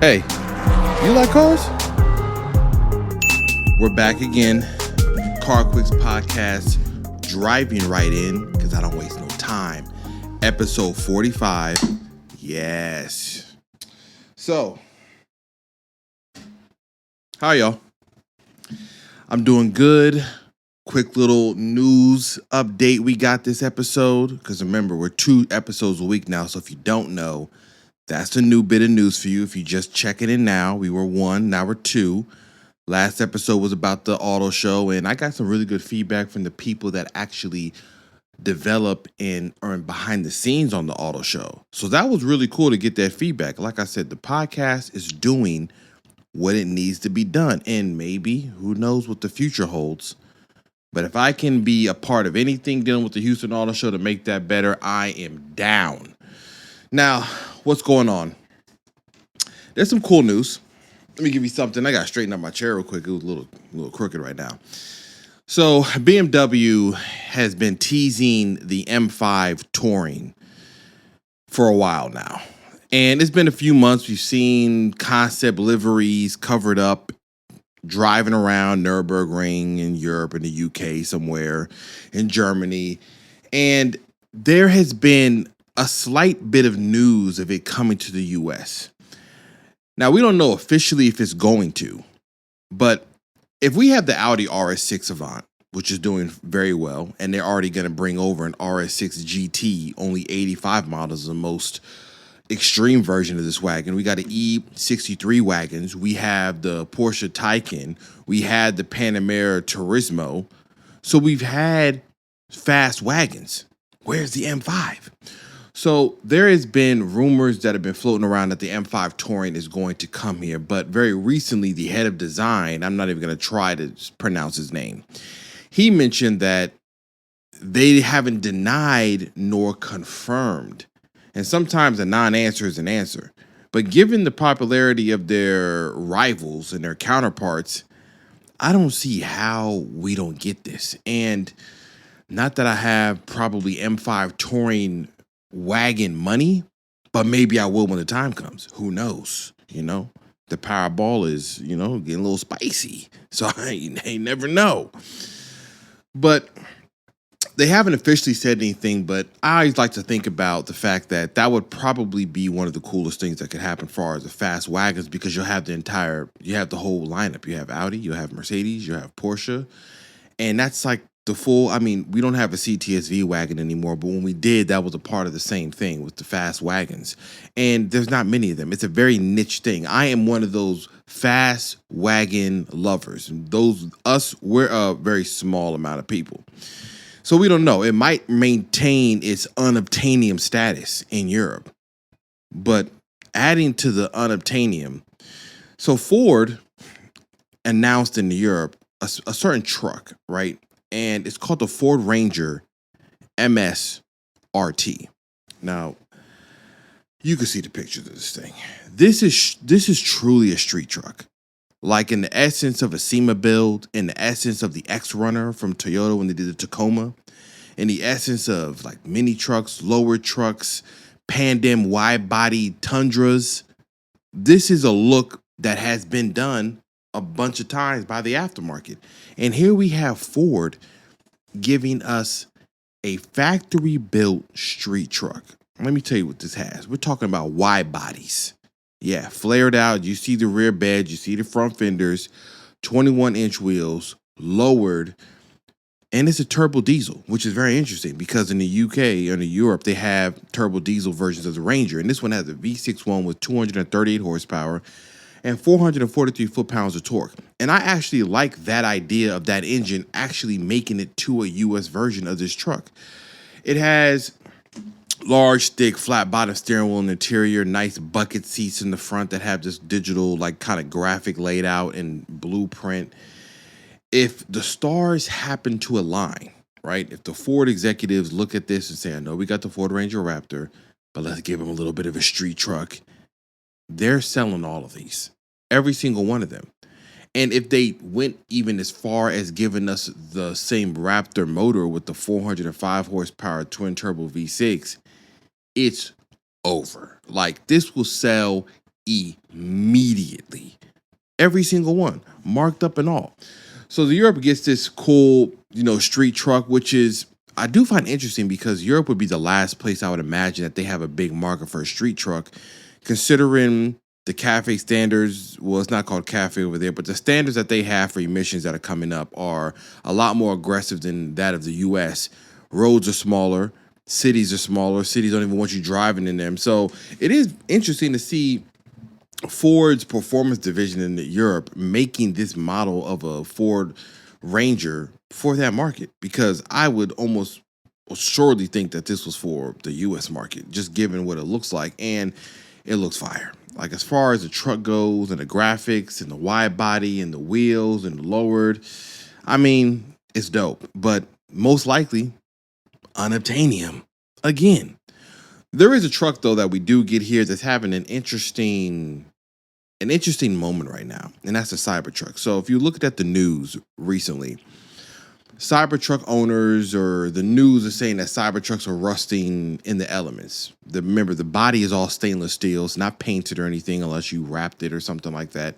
Hey, you like cars? We're back again. CarQuicks podcast, driving right in because I don't waste no time. Episode 45. Yes. So, how y'all? I'm doing good. Quick little news update we got this episode because remember, we're 2 episodes a week now. So if you don't know, that's a new bit of news for you. If you just checking in now, we were 1, now we're 2. Last episode was about the auto show, and I got some really good feedback from the people that actually develop and are behind the scenes on the auto show. So that was really cool to get that feedback. Like I said, the podcast is doing what it needs to be done, and maybe, who knows what the future holds. But if I can be a part of anything dealing with the Houston Auto Show to make that better, I am down. Now, what's going on? There's some cool news. Let me give you something. I got to straighten up my chair real quick. It was a little crooked right now. So BMW has been teasing the M5 Touring for a while now. And it's been a few months. We've seen concept liveries covered up, driving around Nürburgring in Europe, in the UK somewhere, in Germany. And there has been a slight bit of news of it coming to the US. Now, we don't know officially if it's going to, but if we have the Audi RS6 Avant, which is doing very well, and they're already going to bring over an RS6 GT, only 85 models, the most extreme version of this wagon. We got an E63 wagons. We have the Porsche Taycan. We had the Panamera Turismo. So we've had fast wagons. Where's the M5? So there has been rumors that have been floating around that the M5 Touring is going to come here, but very recently the head of design, I'm not even going to try to pronounce his name, he mentioned that they haven't denied nor confirmed. And sometimes a non-answer is an answer. But given the popularity of their rivals and their counterparts, I don't see how we don't get this. And not that I have probably M5 Touring wagon money, but maybe I will when the time comes. Who knows? The Powerball is, getting a little spicy. So I never know. But they haven't officially said anything, but I always like to think about the fact that that would probably be one of the coolest things that could happen as far as the fast wagons, because you'll have you have the whole lineup. You have Audi, you have Mercedes, you have Porsche, and that's like the full, we don't have a CTSV wagon anymore, but when we did, that was a part of the same thing with the fast wagons. And there's not many of them. It's a very niche thing. I am one of those fast wagon lovers. We're a very small amount of people. So we don't know. It might maintain its unobtainium status in Europe. But adding to the unobtainium, so Ford announced in Europe a certain truck, right? And it's called the Ford Ranger MSRT. Now, you can see the pictures of this thing. This is truly a street truck. Like in the essence of a SEMA build, in the essence of the X-Runner from Toyota when they did the Tacoma, in the essence of like mini trucks, lower trucks, Pandem wide-body Tundras. This is a look that has been done a bunch of times by the aftermarket. And here we have Ford giving us a factory-built street truck. Let me tell you what this has. We're talking about wide bodies. Yeah, flared out. You see the rear bed. You see the front fenders. 21-inch wheels, lowered. And it's a turbo diesel, which is very interesting because in the UK and in Europe, they have turbo diesel versions of the Ranger. And this one has a V6 one with 238 horsepower and 443 foot-pounds of torque. And I actually like that idea of that engine actually making it to a US version of this truck. It has large, thick, flat-bottom steering wheel in the interior, nice bucket seats in the front that have this digital, like, kind of graphic laid out and blueprint. If the stars happen to align, right? If the Ford executives look at this and say, I know we got the Ford Ranger Raptor, but let's give them a little bit of a street truck. They're selling all of these, every single one of them. And if they went even as far as giving us the same Raptor motor with the 405 horsepower twin turbo V6, it's over. Like, this will sell immediately. Every single one, marked up and all. So the Europe gets this cool, street truck, which is I do find interesting because Europe would be the last place I would imagine that they have a big market for a street truck, considering the cafe standards. Well, it's not called cafe over there, but the standards that they have for emissions that are coming up are a lot more aggressive than that of the US. Roads are smaller, cities are smaller, cities don't even want you driving in them. So it is interesting to see Ford's performance division in Europe making this model of a Ford Ranger for that market, because I would almost surely think that this was for the US market, just given what it looks like. And it looks fire. Like, as far as the truck goes and the graphics and the wide body and the wheels and the lowered, I mean, it's dope, but most likely unobtainium again. There is a truck though that we do get here that's having an interesting moment right now, and that's the Cybertruck. So if you looked at the news recently, Cybertruck owners or the news is saying that Cybertrucks are rusting in the elements. Remember, the body is all stainless steel. It's not painted or anything unless you wrapped it or something like that.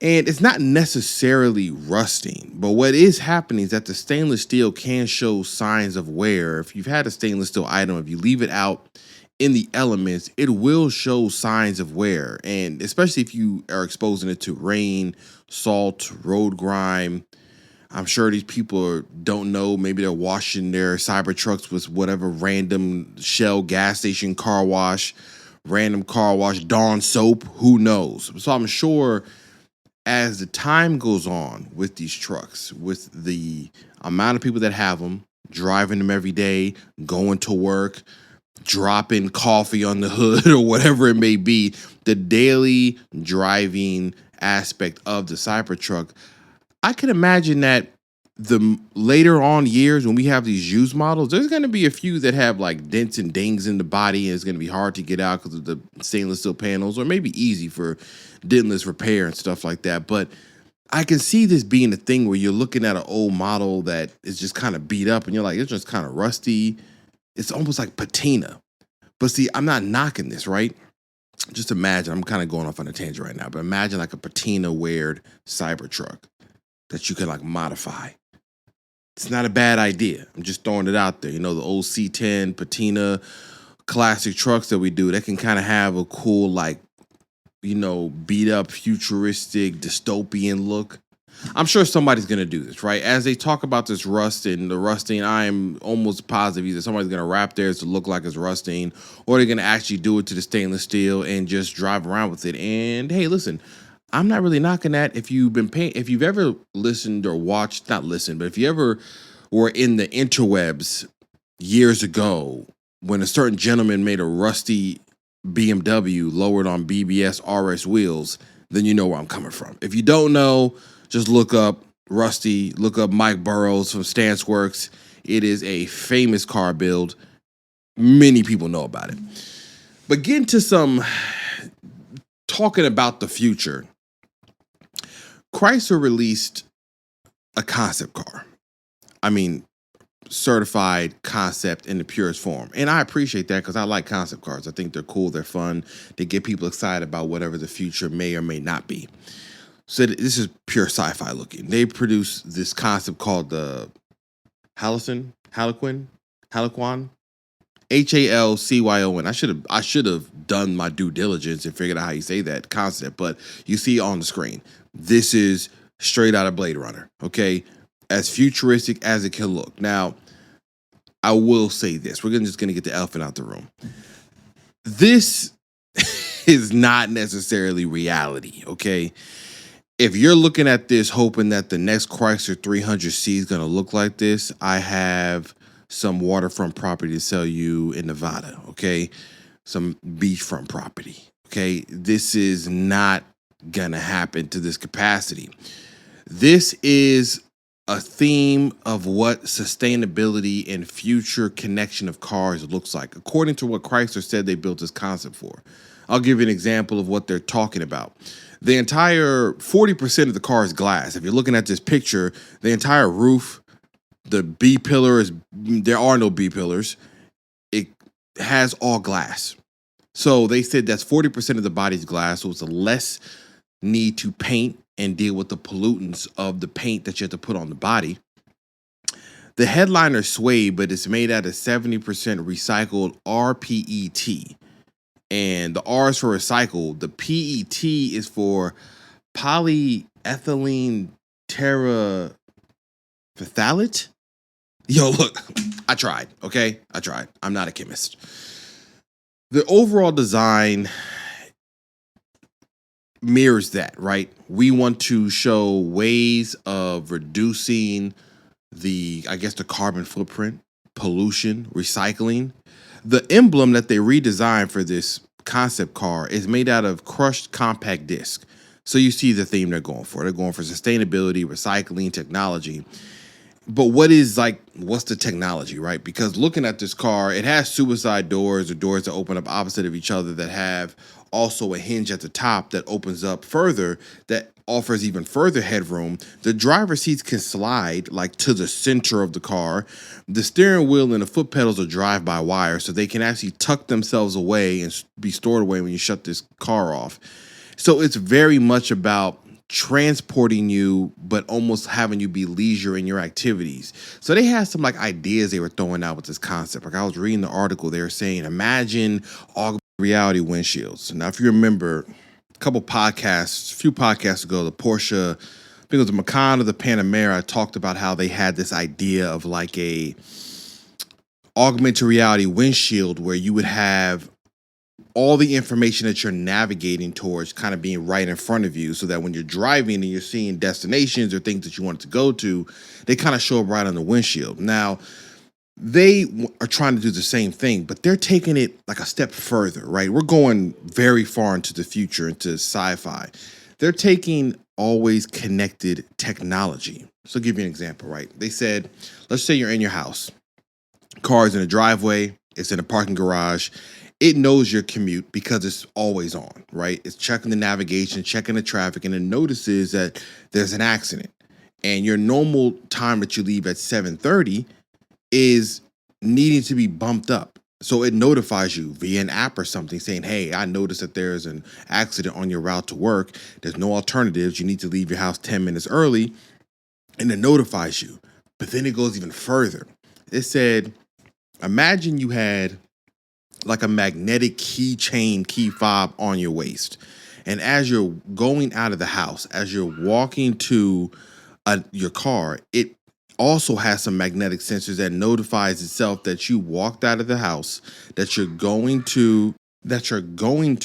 And it's not necessarily rusting, but what is happening is that the stainless steel can show signs of wear. If you've had a stainless steel item, if you leave it out in the elements, it will show signs of wear. And especially if you are exposing it to rain, salt, road grime. I'm sure these people don't know. Maybe they're washing their Cybertrucks with whatever random Shell gas station car wash, random car wash, Dawn soap, who knows? So I'm sure as the time goes on with these trucks, with the amount of people that have them, driving them every day, going to work, dropping coffee on the hood or whatever it may be, the daily driving aspect of the Cybertruck, I can imagine that the later on years when we have these used models, there's going to be a few that have like dents and dings in the body, and it's going to be hard to get out because of the stainless steel panels, or maybe easy for dentless repair and stuff like that. But I can see this being a thing where you're looking at an old model that is just kind of beat up and you're like, it's just kind of rusty. It's almost like patina. But see, I'm not knocking this, right? Just imagine, I'm kind of going off on a tangent right now, but imagine like a patina weared Cybertruck that you can like modify. It's not a bad idea. I'm just throwing it out there. The old C10 patina classic trucks that we do, that can kind of have a cool, like, beat up, futuristic, dystopian look. I'm sure somebody's going to do this, right? As they talk about this rusting, I'm almost positive either somebody's going to wrap theirs to look like it's rusting, or they're going to actually do it to the stainless steel and just drive around with it. And hey, listen, I'm not really knocking that. If you've ever listened or watched, not listened, but if you ever were in the interwebs years ago when a certain gentleman made a rusty BMW lowered on BBS RS wheels, then you know where I'm coming from. If you don't know, just look up Rusty, look up Mike Burrows from StanceWorks. It is a famous car build. Many people know about it. But getting to some talking about the future, Chrysler released a concept car. I mean, certified concept in the purest form. And I appreciate that because I like concept cars. I think they're cool, they're fun, they get people excited about whatever the future may or may not be. So this is pure sci-fi looking. They produced this concept called the Halcyon, Halcyon, Halcyon, I should have done my due diligence and figured out how you say that concept, but you see on the screen. This is straight out of Blade Runner, okay? As futuristic as it can look. Now, I will say this. We're just going to get the elephant out the room. This is not necessarily reality, okay? If you're looking at this hoping that the next Chrysler 300C is going to look like this, I have some waterfront property to sell you in Nevada, okay? Some beachfront property, okay? This is not going to happen to this capacity. This is a theme of what sustainability and future connection of cars looks like, according to what Chrysler said they built this concept for. I'll give you an example of what they're talking about. The entire 40% of the car is glass. If you're looking at this picture, the entire roof, the B pillar there are no B pillars. It has all glass. So they said that's 40% of the body's glass, so it's a less need to paint and deal with the pollutants of the paint that you have to put on the body. The headliner suede, but it's made out of 70% recycled rPET. And the R is for recycled. The PET is for polyethylene terephthalate. Yo, look, I tried, okay? I tried. I'm not a chemist. The overall design mirrors that, right? We want to show ways of reducing the carbon footprint, pollution, recycling. The emblem that they redesigned for this concept car is made out of crushed compact disc. So you see the theme they're going for. They're going for sustainability, recycling, technology. But what's the technology, right? Because looking at this car, it has suicide doors or doors that open up opposite of each other that have also a hinge at the top that opens up further, that offers even further headroom. The driver's seats can slide to the center of the car. The steering wheel and the foot pedals are drive-by-wire, so they can actually tuck themselves away and be stored away when you shut this car off. So it's very much about transporting you, but almost having you be leisure in your activities. So they had some ideas they were throwing out with this concept. I was reading the article, they were saying, imagine augmented reality windshields. Now, if you remember a few podcasts ago, the Porsche, I think it was the Macan or the Panamera, talked about how they had this idea of a augmented reality windshield where you would have all the information that you're navigating towards kind of being right in front of you, so that when you're driving and you're seeing destinations or things that you want to go to, they kind of show up right on the windshield. Now, they are trying to do the same thing, but they're taking it a step further, right? We're going very far into the future, into sci-fi. They're taking always connected technology. So I'll give you an example, right? They said, let's say you're in your house. Car's in a driveway. It's in a parking garage. It knows your commute because it's always on, right? It's checking the navigation, checking the traffic, and it notices that there's an accident. And your normal time that you leave at 7:30 is needing to be bumped up. So it notifies you via an app or something saying, hey, I noticed that there's an accident on your route to work. There's no alternatives. You need to leave your house 10 minutes early. And it notifies you. But then it goes even further. It said, imagine you had a magnetic keychain, key fob on your waist. And as you're going out of the house, as you're walking to your car, it also has some magnetic sensors that notifies itself that you walked out of the house, that you're going to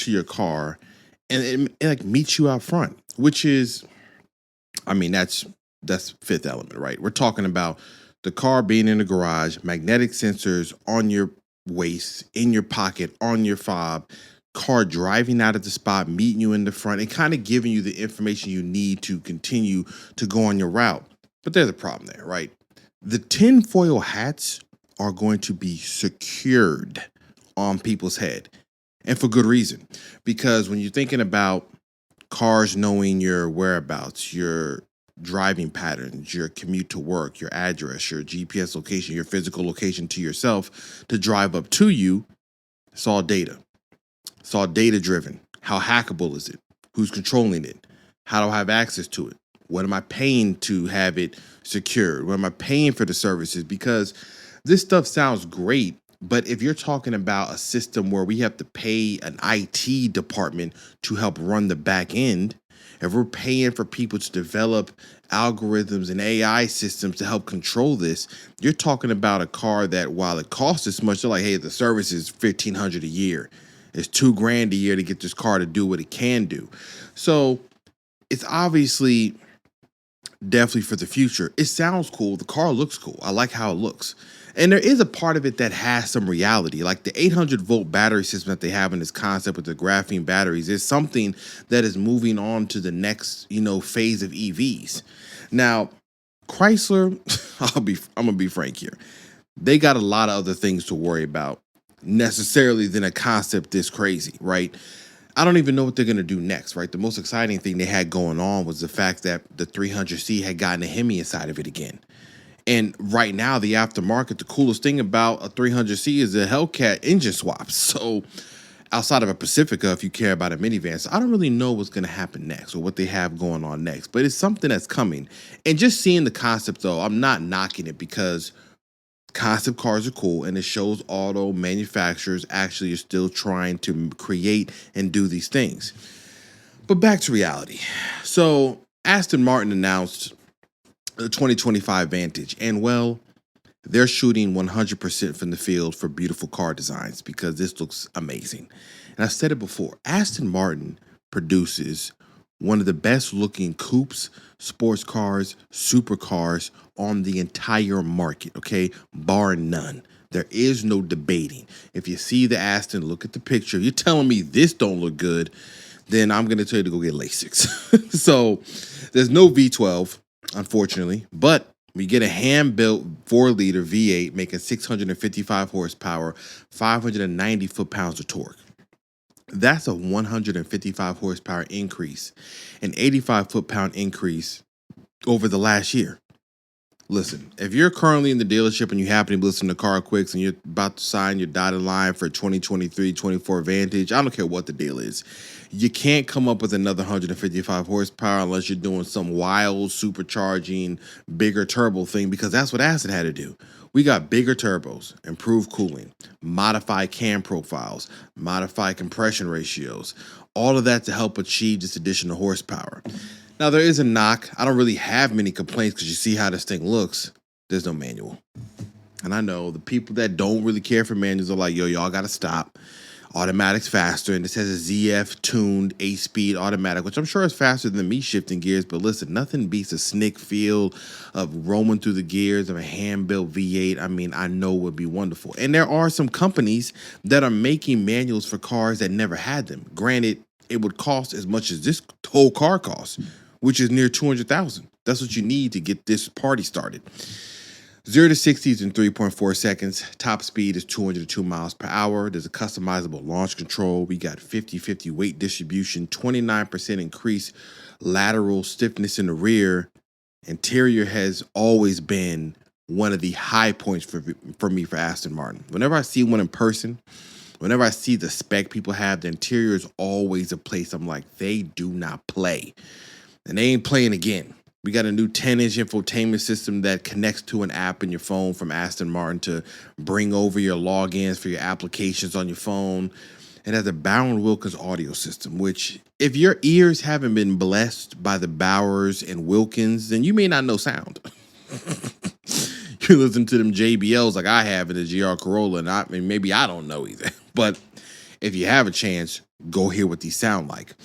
your car, and it meets you out front, which is, that's Fifth Element, right? We're talking about the car being in the garage, magnetic sensors on your waist, in your pocket, on your fob, car driving out of the spot, meeting you in the front, and kind of giving you the information you need to continue to go on your route. But there's a problem there, right? The tinfoil hats are going to be secured on people's head, and for good reason. Because when you're thinking about cars knowing your whereabouts, your driving patterns, your commute to work, your address, your GPS location, your physical location to yourself to drive up to you, it's all data. It's all data driven. How hackable is it? Who's controlling it? How do I have access to it? What am I paying to have it secured? What am I paying for the services? Because this stuff sounds great, but if you're talking about a system where we have to pay an IT department to help run the back end, if we're paying for people to develop algorithms and AI systems to help control this, you're talking about a car that, while it costs this much, they're like, hey, the service is $1,500 a year. It's $2,000 a year to get this car to do what it can do. So it's obviously definitely for the future. It sounds cool. The car looks cool. I like how it looks. And there is a part of it that has some reality. Like the 800-volt battery system that they have in this concept with the graphene batteries is something that is moving on to the next, phase of EVs. Now, Chrysler, I'm gonna be frank here. They got a lot of other things to worry about necessarily than a concept this crazy, right? I don't even know what they're going to do next, right? The most exciting thing they had going on was the fact that the 300C had gotten a Hemi inside of it again. And right now, the aftermarket, the coolest thing about a 300C is the Hellcat engine swaps. So outside of a Pacifica, if you care about a minivan. So I don't really know what's going to happen next or what they have going on next, but it's something that's coming. And just seeing the concept, though, I'm not knocking it because concept cars are cool, and it shows auto manufacturers actually are still trying to create and do these things. But back to reality. So Aston Martin announced the 2025 Vantage, and well, they're shooting 100% from the field for beautiful car designs because this looks amazing. And I've said it before, Aston Martin produces one of the best looking coupes, sports cars, supercars on the entire market, okay? Bar none. There is no debating. If you see the Aston, look at the picture. If you're telling me this don't look good, then I'm going to tell you to go get LASIK. So there's no V12, unfortunately, but we get a hand-built 4-liter V8 making 655 horsepower, 590 foot-pounds of torque. That's a 155 horsepower increase, an 85 foot-pound increase over the last year. Listen, if you're currently in the dealership and you happen to be listening to CarQuicks and you're about to sign your dotted line for 2023-24 Vantage, I don't care what the deal is. You can't come up with another 155 horsepower unless you're doing some wild supercharging, bigger turbo thing, because that's what Aston had to do. We got bigger turbos, improved cooling, modify cam profiles, modify compression ratios, all of that to help achieve this additional horsepower. Now, there is a knock. I don't really have many complaints because you see how this thing looks. There's no manual. And I know the people that don't really care for manuals are like, yo, y'all got to stop. Automatic's faster. And this has a ZF-tuned 8-speed automatic, which I'm sure is faster than me shifting gears. But listen, nothing beats a snick feel of roaming through the gears of a hand-built V8. I mean, I know it would be wonderful. And there are some companies that are making manuals for cars that never had them. Granted, it would cost as much as this whole car costs, which is near $200,000. That's what you need to get this party started. 0 to 60 is in 3.4 seconds. Top speed is 202 miles per hour. There's a customizable launch control. We got 50-50 weight distribution, 29% increased lateral stiffness in the rear. Interior has always been one of the high points for me for Aston Martin. Whenever I see one in person, whenever I see the spec people have, the interior is always a place I'm like, they do not play. And they ain't playing again. We got a new 10-inch infotainment system that connects to an app in your phone from Aston Martin to bring over your logins for your applications on your phone. It has a Bowen Wilkins audio system, which if your ears haven't been blessed by the Bowers and Wilkins, then you may not know sound. You listen to them JBLs like I have in the GR Corolla, and maybe I don't know either. But if you have a chance, go hear what these sound like.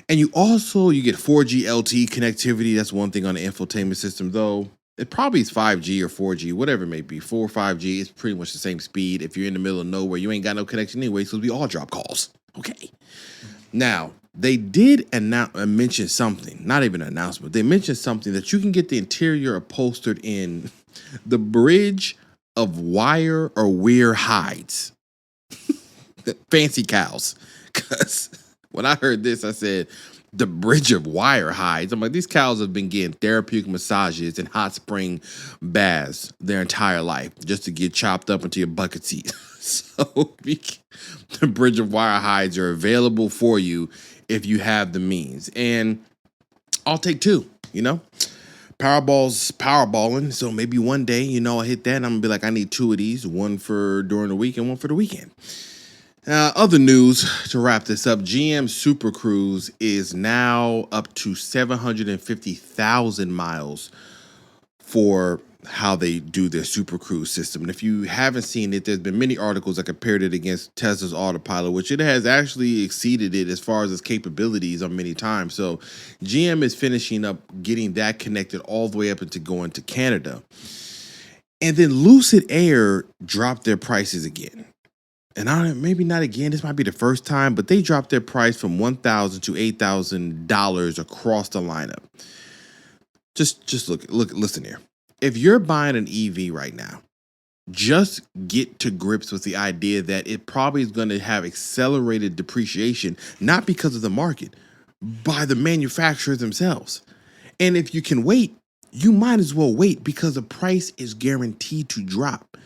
And you get 4G LTE connectivity. That's one thing on the infotainment system, though. It probably is 5G or 4G, whatever it may be. 4 or 5G is pretty much the same speed. If you're in the middle of nowhere, you ain't got no connection anyway, so we all drop calls. Okay. Now, they did mention something, not even an announcement. They mentioned something that you can get the interior upholstered in the bridge of wire or weir hides. Fancy cows. Because when I heard this, I said, the bridge of wire hides. I'm like, these cows have been getting therapeutic massages and hot spring baths their entire life just to get chopped up into your bucket seat. So the bridge of wire hides are available for you if you have the means. And I'll take 2, Powerball's powerballing. So maybe one day, I'll hit that and I'm going to be like, I need 2 of these, one for during the week and one for the weekend. Other news to wrap this up, GM SuperCruise is now up to 750,000 miles for how they do their SuperCruise system. And if you haven't seen it, there's been many articles that compared it against Tesla's Autopilot, which it has actually exceeded it as far as its capabilities on many times. So GM is finishing up getting that connected all the way up into going to Canada. And then Lucid Air dropped their prices again. And maybe not again, this might be the first time, but they dropped their price from $1,000 to $8,000 across the lineup. Just listen here. If you're buying an EV right now, just get to grips with the idea that it probably is going to have accelerated depreciation, not because of the market, by the manufacturers themselves. And if you can wait, you might as well wait because the price is guaranteed to drop.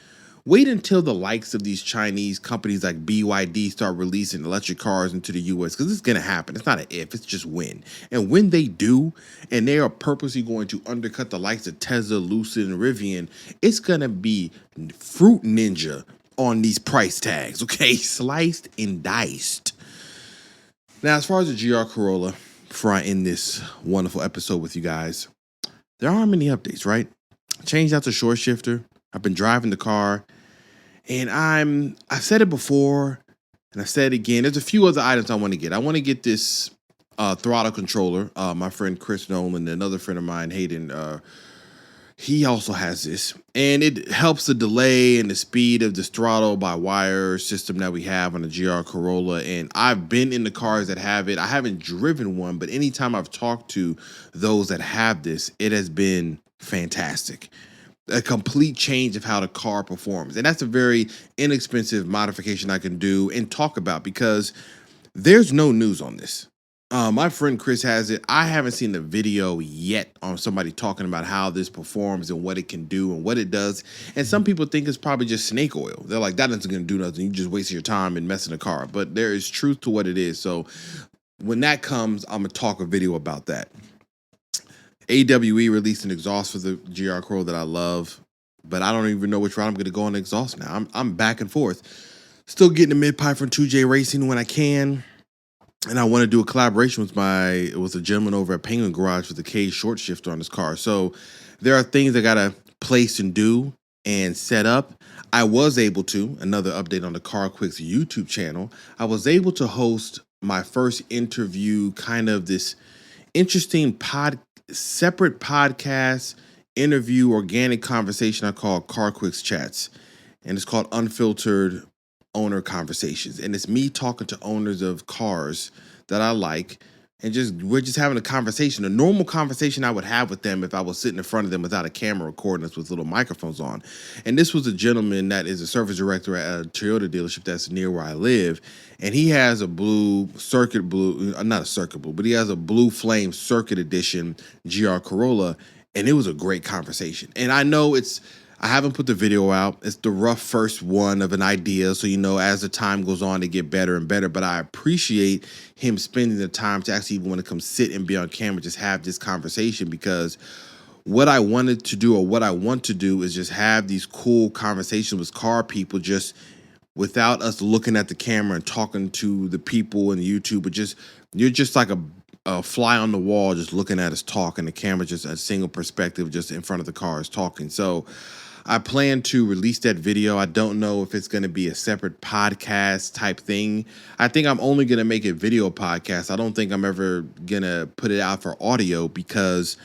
Wait until the likes of these Chinese companies like BYD start releasing electric cars into the US, because it's going to happen. It's not an if, it's just when. And when they do, and they are purposely going to undercut the likes of Tesla, Lucid, and Rivian, it's going to be Fruit Ninja on these price tags, okay? Sliced and diced. Now, as far as the GR Corolla, before I end this wonderful episode with you guys, there aren't many updates, right? I changed out the short shifter. I've been driving the car, and I've said it before, and I've said it again. There's a few other items I want to get. I want to get this throttle controller. My friend Chris Nolan, another friend of mine, Hayden, he also has this, and it helps the delay and the speed of this throttle by wire system that we have on the GR Corolla. And I've been in the cars that have it. I haven't driven one, but anytime I've talked to those that have this, it has been fantastic. A complete change of how the car performs. And that's a very inexpensive modification I can do and talk about, because there's no news on this. My friend Chris has it. I haven't seen the video yet on somebody talking about how this performs and what it can do and what it does. And some people think it's probably just snake oil. They're like, that isn't going to do nothing. You just wasting your time and messing the car. But there is truth to what it is. So when that comes, I'm going to talk a video about that. AWE released an exhaust for the GR Corolla that I love, but I don't even know which route I'm going to go on the exhaust now. I'm back and forth. Still getting the mid-pipe from 2J Racing when I can. And I want to do a collaboration with a gentleman over at Penguin Garage with the K short shifter on this car. So there are things I got to place and do and set up. I was able to, another update on the CarQuicks YouTube channel, I was able to host my first interview, kind of this interesting separate podcast interview, organic conversation I call CarQuicks Chats. And it's called Unfiltered Owner Conversations. And it's me talking to owners of cars that I like, and we're just having a conversation, a normal conversation I would have with them if I was sitting in front of them without a camera recording us with little microphones on. And this was a gentleman that is a service director at a Toyota dealership that's near where I live, and he has a blue flame circuit edition GR Corolla, and it was a great conversation. And I know I haven't put the video out. It's the rough first one of an idea. So, as the time goes on, they get better and better. But I appreciate him spending the time to actually even want to come sit and be on camera, just have this conversation, because what I wanted to do, or what I want to do, is just have these cool conversations with car people, just without us looking at the camera and talking to the people in YouTube, but you're just like a fly on the wall, just looking at us talk, and the camera just a single perspective just in front of the cars talking. So I plan to release that video. I don't know if it's going to be a separate podcast type thing. I think I'm only going to make it video podcast. I don't think I'm ever going to put it out for audio, because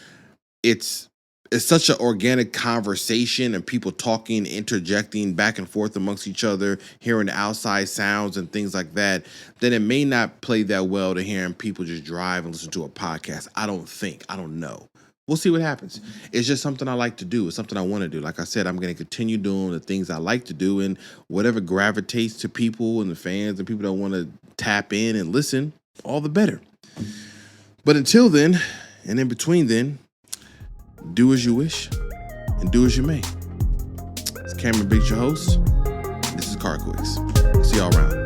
it's such an organic conversation and people talking, interjecting back and forth amongst each other, hearing the outside sounds and things like that, then it may not play that well to hearing people just drive and listen to a podcast. I don't know. We'll see what happens. It's just something I like to do. It's something I want to do. Like I said, I'm going to continue doing the things I like to do, and whatever gravitates to people and the fans and people that want to tap in and listen, all the better. But until then, and in between then, do as you wish and do as you may. It's Cameron Biggs, your host. This is CarQuicks. See y'all around.